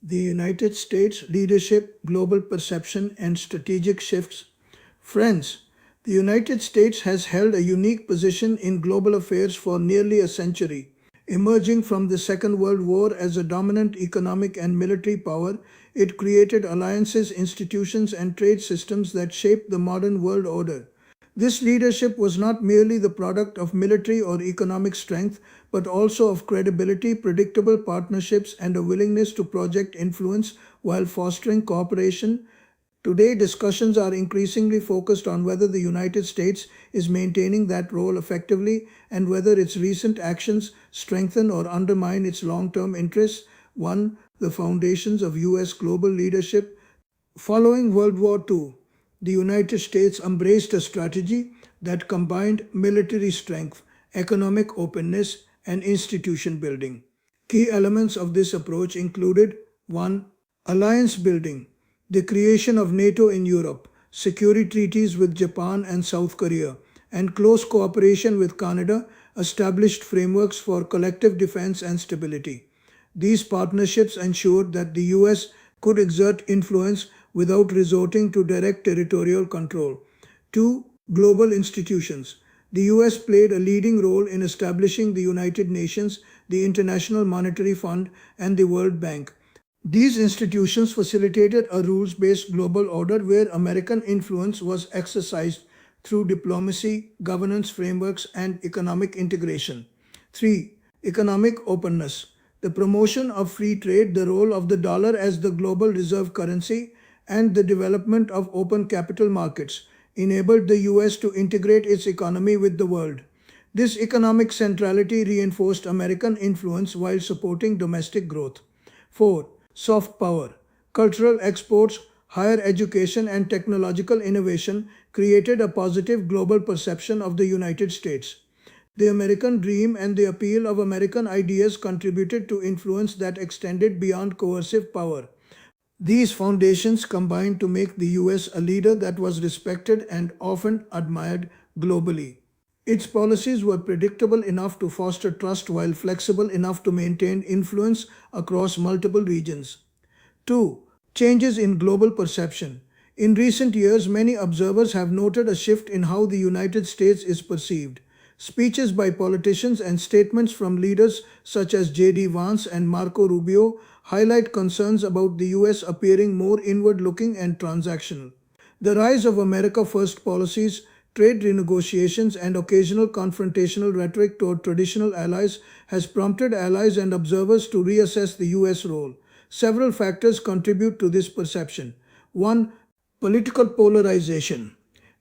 The United States leadership, global perception, and strategic shifts. Friends, the United States has held a unique position in global affairs for nearly a century. Emerging from the Second World War as a dominant economic and military power, it created alliances, institutions, and trade systems that shaped the modern world order. This leadership was not merely the product of military or economic strength, but also of credibility, predictable partnerships, and a willingness to project influence while fostering cooperation. Today, discussions are increasingly focused on whether the United States is maintaining that role effectively and whether its recent actions strengthen or undermine its long term interests. 1. The foundations of U.S. global leadership. Following World War II, the United States embraced a strategy that combined military strength, economic openness, and institution building. Key elements of this approach included: 1. Alliance building, the creation of NATO in Europe, security treaties with Japan and South Korea, and close cooperation with Canada established frameworks for collective defense and stability. These partnerships ensured that the US could exert influence without resorting to direct territorial control. 2. Global institutions. The US played a leading role in establishing the United Nations, the International Monetary Fund, and the World Bank. These institutions facilitated a rules based global order where American influence was exercised through diplomacy, governance frameworks, and economic integration. 3. Economic openness. The promotion of free trade, the role of the dollar as the global reserve currency, and the development of open capital markets enabled the US to integrate its economy with the world. This economic centrality reinforced American influence while supporting domestic growth. 4. Soft power. Cultural exports, higher education, and technological innovation created a positive global perception of the United States. The American dream and the appeal of American ideas contributed to influence that extended beyond coercive power. These foundations combined to make the US a leader that was respected and often admired globally. Its policies were predictable enough to foster trust while flexible enough to maintain influence across multiple regions. 2. Changes in global perception. In recent years, many observers have noted a shift in how the United States is perceived. Speeches by politicians and statements from leaders such as J.D. Vance and Marco Rubio highlight concerns about the US appearing more inward looking and transactional. The rise of America First policies, trade renegotiations, and occasional confrontational rhetoric toward traditional allies has prompted allies and observers to reassess the US role. Several factors contribute to this perception. 1. Political polarization.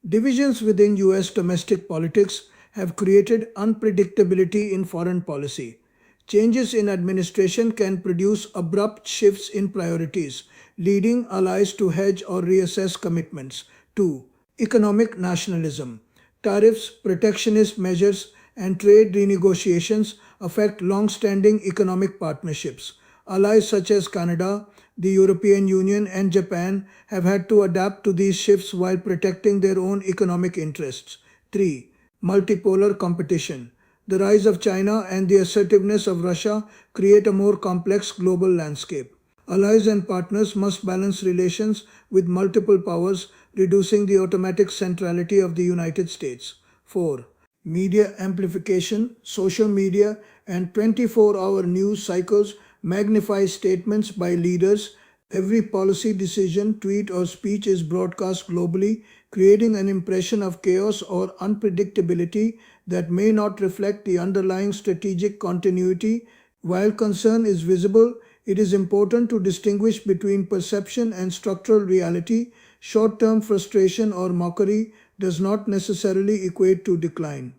Divisions within US domestic politics have created unpredictability in foreign policy. Changes in administration can produce abrupt shifts in priorities, leading allies to hedge or reassess commitments. 2. Economic nationalism. Tariffs, protectionist measures, and trade renegotiations affect long standing economic partnerships. Allies such as Canada, the European Union, and Japan have had to adapt to these shifts while protecting their own economic interests. 3. Multipolar competition. The rise of China and the assertiveness of Russia create a more complex global landscape. Allies and partners must balance relations with multiple powers, reducing the automatic centrality of the United States. 4. Media amplification. Social media and 24-hour news cycles magnify statements by leaders. Every policy decision, tweet, or speech is broadcast globally, creating an impression of chaos or unpredictability that may not reflect the underlying strategic continuity. While concern is visible, it is important to distinguish between perception and structural reality. Short-term frustration or mockery does not necessarily equate to decline.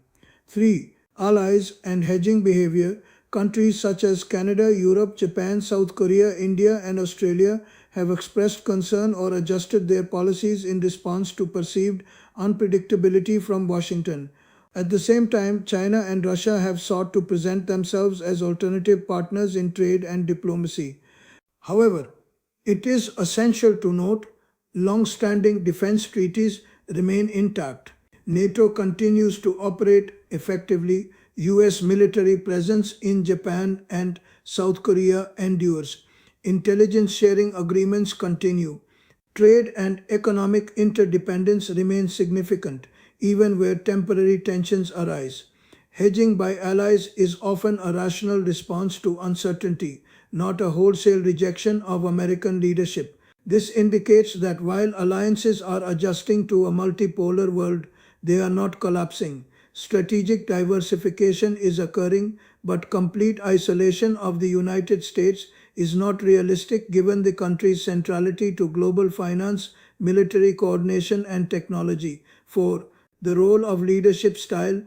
3. Allies and hedging behavior. Countries such as Canada, Europe, Japan, South Korea, India, and Australia have expressed concern or adjusted their policies in response to perceived unpredictability from Washington. At the same time, China and Russia have sought to present themselves as alternative partners in trade and diplomacy. However, it is essential to note long-standing defense treaties remain intact. NATO continues to operate effectively. US military presence in Japan and South Korea endures. Intelligence sharing agreements continue. Trade and economic interdependence remain significant, even where temporary tensions arise. Hedging by allies is often a rational response to uncertainty, not a wholesale rejection of American leadership. This indicates that while alliances are adjusting to a multipolar world, they are not collapsing. Strategic diversification is occurring, but complete isolation of the United States is not realistic given the country's centrality to global finance, military coordination, and technology. 4. The role of leadership style.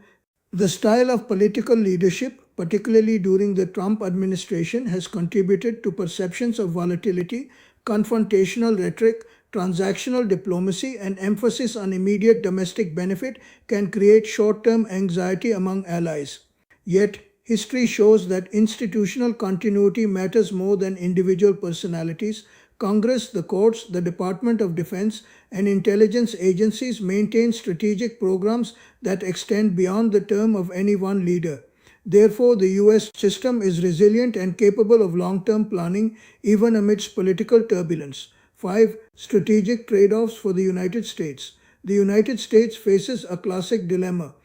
The style of political leadership, particularly during the Trump administration, has contributed to perceptions of volatility, confrontational rhetoric, transactional diplomacy, and emphasis on immediate domestic benefit can create short term anxiety among allies. Yet, history shows that institutional continuity matters more than individual personalities. Congress, the courts, the Department of Defense, and intelligence agencies maintain strategic programs that extend beyond the term of any one leader. Therefore, the US system is resilient and capable of long term planning even amidst political turbulence. 5. Strategic trade offs for the United States. The United States faces a classic dilemma.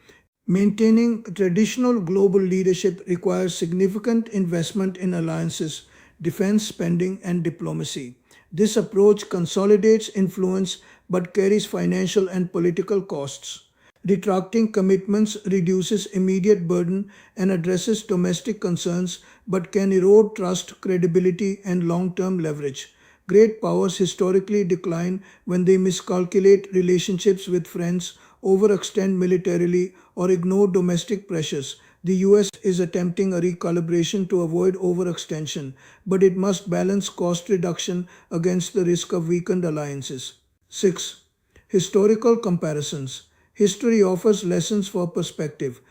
Maintaining traditional global leadership requires significant investment in alliances, defense spending, and diplomacy. This approach consolidates influence but carries financial and political costs. Retracting commitments reduces immediate burden and addresses domestic concerns but can erode trust, credibility, and long term leverage. Great powers historically decline when they miscalculate relationships with friends, overextend militarily, or ignore domestic pressures. The US is attempting a recalibration to avoid overextension, but it must balance cost reduction against the risk of weakened alliances. 6. Historical comparisons. History offers lessons for perspective.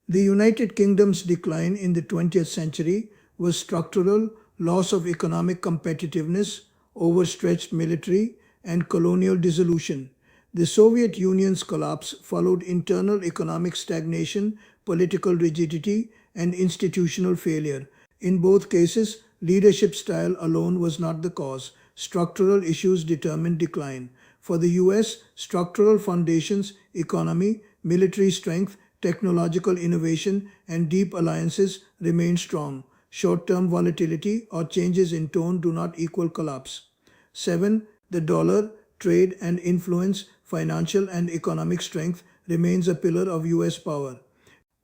The United Kingdom's decline in the 20th century was structural, loss of economic competitiveness, overstretched military, and colonial dissolution. The Soviet Union's collapse followed internal economic stagnation, political rigidity, and institutional failure. In both cases, leadership style alone was not the cause. Structural issues determined decline. For the US, structural foundations, economy, military strength, technological innovation, and deep alliances remain strong. Short-term volatility or changes in tone do not equal collapse. 7. The dollar, trade and influence, financial and economic strength remains a pillar of US power.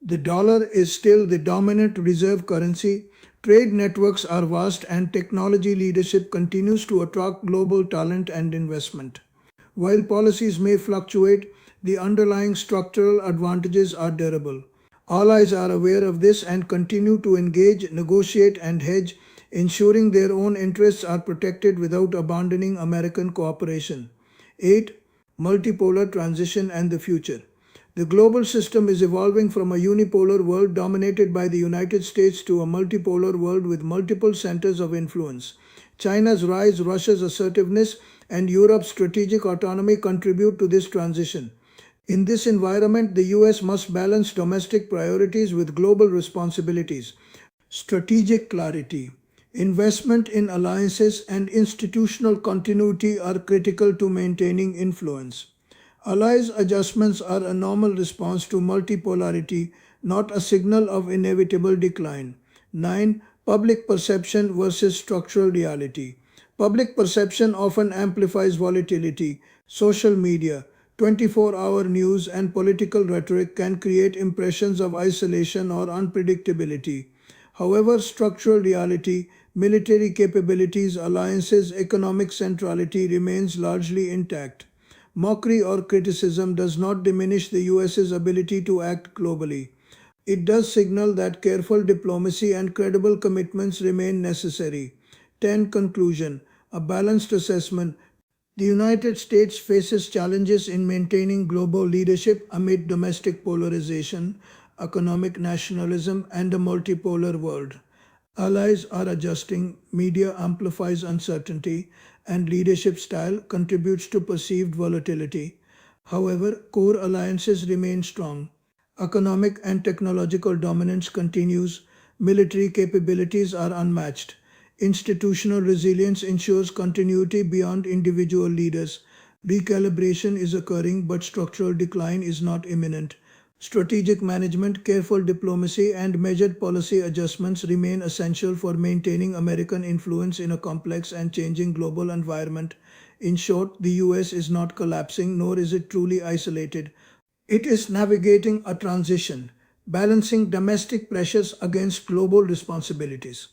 The dollar is still the dominant reserve currency. Trade networks are vast and technology leadership continues to attract global talent and investment. While policies may fluctuate, the underlying structural advantages are durable. Allies are aware of this and continue to engage, negotiate, and hedge, ensuring their own interests are protected without abandoning American cooperation. 8. Multipolar transition and the future. The global system is evolving from a unipolar world dominated by the United States to a multipolar world with multiple centers of influence. China's rise, Russia's assertiveness, and Europe's strategic autonomy contribute to this transition. In this environment, the US must balance domestic priorities with global responsibilities. Strategic clarity. Investment in alliances and institutional continuity are critical to maintaining influence. Allies' adjustments are a normal response to multipolarity, not a signal of inevitable decline. 9. Public perception versus structural reality. Public perception often amplifies volatility. Social media, 24-hour news, and political rhetoric can create impressions of isolation or unpredictability. However, structural reality, military capabilities, alliances, economic centrality remains largely intact. Mockery or criticism does not diminish the US's ability to act globally. It does signal that careful diplomacy and credible commitments remain necessary. 10. Conclusion. A balanced assessment. The United States faces challenges in maintaining global leadership amid domestic polarization, economic nationalism, and a multipolar world. Allies are adjusting, media amplifies uncertainty, and leadership style contributes to perceived volatility. However, core alliances remain strong. Economic and technological dominance continues, military capabilities are unmatched. Institutional resilience ensures continuity beyond individual leaders. Recalibration is occurring, but structural decline is not imminent. Strategic management, careful diplomacy, and measured policy adjustments remain essential for maintaining American influence in a complex and changing global environment. In short, the US is not collapsing, nor is it truly isolated. It is navigating a transition, balancing domestic pressures against global responsibilities.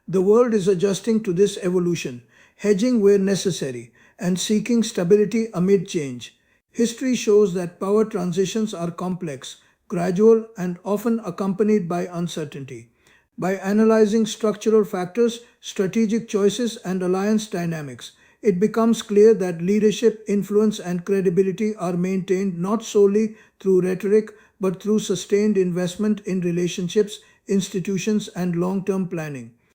The world is adjusting to this evolution, hedging where necessary, and seeking stability amid change. History shows that power transitions are complex, gradual, and often accompanied by uncertainty. By analyzing structural factors, strategic choices, and alliance dynamics, it becomes clear that leadership, influence, and credibility are maintained not solely through rhetoric but through sustained investment in relationships, institutions, and long term planning.